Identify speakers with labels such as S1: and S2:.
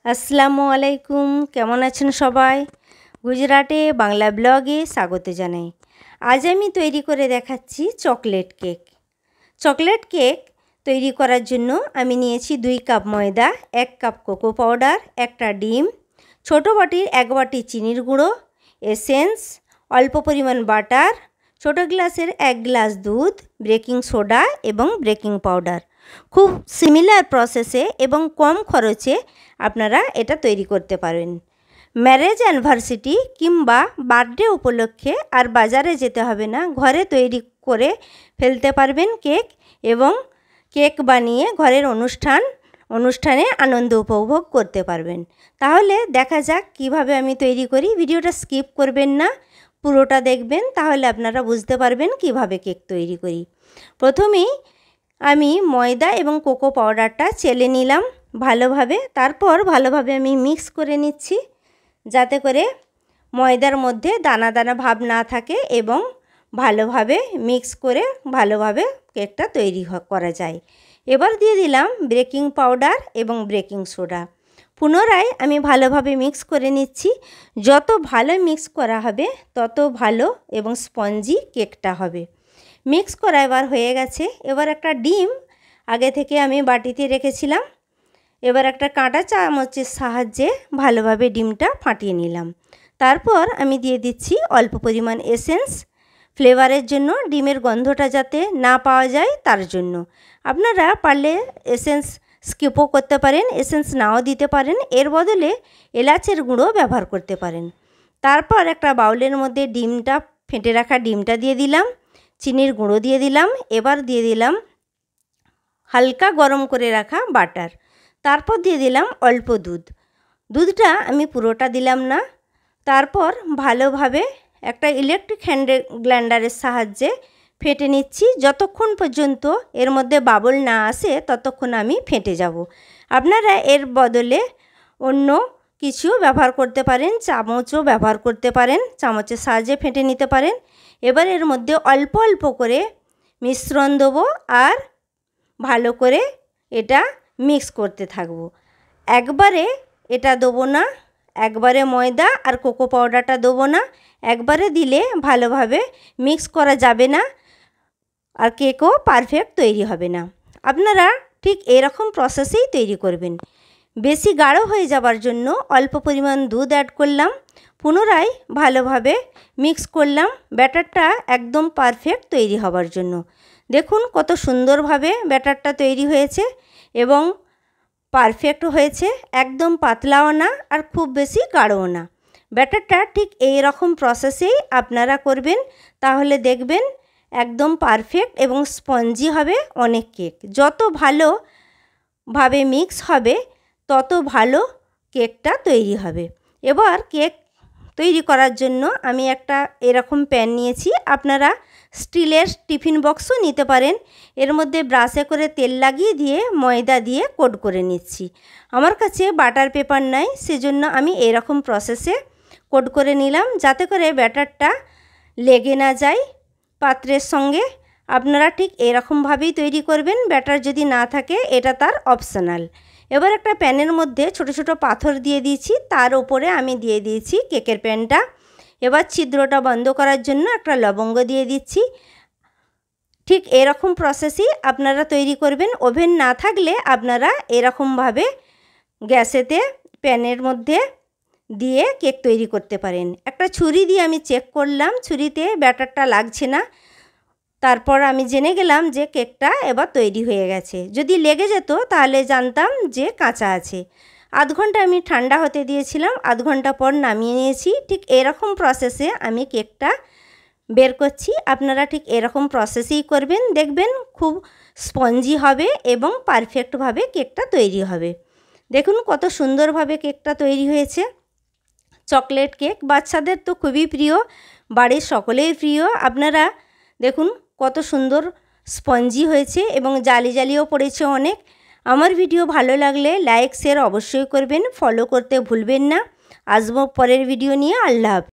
S1: আসসালামু আলাইকুম, কেমন আছেন সবাই? গুজরাটে বাংলা ব্লগে স্বাগত জানাই। আজ আমি তৈরি করে দেখাচ্ছি চকলেট কেক। চকলেট কেক তৈরি করার জন্য আমি নিয়েছি 2 কাপ ময়দা, 1 কাপ কোকো পাউডার, একটা ডিম, ছোটো বাটির 1 বাটি চিনির গুঁড়ো, এসেন্স, অল্প পরিমাণ বাটার, ছোটো গ্লাসের 1 গ্লাস দুধ, বেকিং সোডা এবং বেকিং পাউডার। খুব সিমিলার প্রসেসে এবং কম খরচে আপনারা এটা তৈরি করতে পারেন। ম্যারেজ অ্যানিভার্সারি কিংবা বার্থডে উপলক্ষে আর বাজারে যেতে হবে না, ঘরে তৈরি করে ফেলতে পারবেন কেক এবং কেক বানিয়ে ঘরের অনুষ্ঠানে আনন্দ উপভোগ করতে পারবেন। তাহলে দেখা যাক কিভাবে আমি তৈরি করি। ভিডিওটা স্কিপ করবেন না, পুরোটা দেখবেন, তাহলে আপনারা বুঝতে পারবেন কিভাবে কেক তৈরি করি। প্রথমেই আমি ময়দা এবং কোকো পাউডারটা চেলে নিলাম ভালোভাবে। তারপর ভালোভাবে আমি মিক্স করে নিচ্ছি যাতে করে ময়দার মধ্যে দানা দানা ভাব না থাকে এবং ভালোভাবে মিক্স করে ভালোভাবে কেকটা তৈরি করা যায়। এবার দিয়ে দিলাম বেকিং পাউডার এবং বেকিং সোডা। পুনরায় আমি ভালোভাবে মিক্স করে নিচ্ছি। যত ভালো মিক্স করা হবে তত ভালো এবং স্পঞ্জি কেকটা হবে। মিক্স করা এবার হয়ে গেছে। এবার একটা ডিম আগে থেকে আমি বাটিতে রেখেছিলাম। এবার একটা কাঁটা চামচের সাহায্যে ভালোভাবে ডিমটা ফাটিয়ে নিলাম। তারপর আমি দিয়ে দিচ্ছি অল্প পরিমাণ এসেন্স, ফ্লেভারের জন্য, ডিমের গন্ধটা যাতে না পাওয়া যায় তার জন্য। আপনারা পারলে এসেন্স স্কিপও করতে পারেন, এসেন্স নাও দিতে পারেন, এর বদলে এলাচের গুঁড়ো ব্যবহার করতে পারেন। তারপর একটা বাউলের মধ্যে ফেটে রাখা ডিমটা দিয়ে দিলাম, চিনির গুঁড়ো দিয়ে দিলাম, এবার দিয়ে দিলাম হালকা গরম করে রাখা বাটার, তারপর দিয়ে দিলাম অল্প দুধটা আমি পুরোটা দিলাম না। তারপর ভালোভাবে একটা ইলেকট্রিক হ্যান্ড গ্রাইন্ডারের সাহায্যে ফেটে নিচ্ছি। যতক্ষণ পর্যন্ত এর মধ্যে বাবল না আসে ততক্ষণ আমি ফেটে যাব। আপনারা এর বদলে অন্য কিছু ব্যবহার করতে পারেন, চামচও ব্যবহার করতে পারেন, চামচের সাহায্যে ফেটে নিতে পারেন। এবার এর মধ্যে অল্প অল্প করে মিশ্রণ দেবো আর ভালো করে এটা মিক্স করতে থাকবো। একবারে এটা দেবো না, একবারে ময়দা আর কোকো পাউডারটা দেবো না, একবারে দিলে ভালোভাবে মিক্স করা যাবে না আর কেকও পারফেক্ট তৈরি হবে না। আপনারা ঠিক এরকম প্রসেসেই তৈরি করবেন। বেশি গাঢ় হয়ে যাবার জন্য অল্প পরিমাণ দুধ অ্যাড করলাম, পুনরায় ভালোভাবে মিক্স করলাম ব্যাটারটা একদম পারফেক্ট তৈরি হবার জন্য। দেখুন কত সুন্দরভাবে ব্যাটারটা তৈরি হয়েছে এবং পারফেক্ট হয়েছে, একদম পাতলাও না আর খুব বেশি গাঢ়ও না। ব্যাটারটা ঠিক এই রকম প্রসেসেই আপনারা করবেন, তাহলে দেখবেন একদম পারফেক্ট এবং স্পঞ্জি হবে অনেক কেক। যত ভালোভাবে মিক্স হবে তত ভালো কেকটা তৈরি হবে। এবার কেক তৈরি করার জন্য আমি একটা এরকম প্যান নিয়েছি, আপনারা স্টিলের টিফিন বক্সও নিতে পারেন। এর মধ্যে ব্রাশে করে তেল লাগিয়ে দিয়ে ময়দা দিয়ে কোট করে নিচ্ছি। আমার কাছে বাটার পেপার নাই, সেজন্য আমি এরকম প্রসেসে কোট করে নিলাম যাতে করে ব্যাটারটা লেগে না যায় পাত্রের সঙ্গে। আপনারা ঠিক এরকমভাবেই তৈরি করবেন। ব্যাটার যদি না থাকে এটা তার অপশনাল। এবার একটা প্যানের মধ্যে ছোট ছোট পাথর দিয়ে দিয়েছি, তার উপরে আমি দিয়ে দিয়েছি কেকের প্যানটা। এবার ছিদ্রটা বন্ধ করার জন্য একটা লবঙ্গ দিয়ে দিচ্ছি। ঠিক এরকম প্রসেসই আপনারা তৈরি করবেন। ওভেন না থাকলে আপনারা এরকমভাবে গ্যাসেতে প্যানের মধ্যে দিয়ে কেক তৈরি করতে পারেন। একটা ছুরি দিয়ে আমি চেক করলাম, ছুরিতে ব্যাটারটা লাগছে না। তারপর আমি জেনে গেলাম যে কেকটা এবার তৈরি হয়ে গেছে। যদি লেগে যেত তাহলে জানতাম যে কাঁচা আছে। আধ ঘন্টা আমি ঠান্ডা হতে দিয়েছিলাম, আধ ঘন্টা পর নামিয়ে নিয়েছি। ঠিক এরকম প্রসেসে আমি কেকটা বের করছি। আপনারা ঠিক এরকম প্রসেসেই করবেন, দেখবেন খুব স্পঞ্জি হবে এবং পারফেক্টভাবে কেকটা তৈরি হবে। দেখুন কত সুন্দরভাবে কেকটা তৈরি হয়েছে। চকলেট কেক বাচ্চাদের তো খুবই প্রিয়, বাড়ির সকলেই প্রিয়। আপনারা দেখুন কত সুন্দর স্পঞ্জি হয়েছে এবং জালি জালিও পড়েছে অনেক। আমার ভিডিও ভালো লাগলে লাইক শেয়ার অবশ্যই করবেন, ফলো করতে ভুলবেন না। আসবো পরের ভিডিও নিয়ে। আল্লাহ হাফেজ।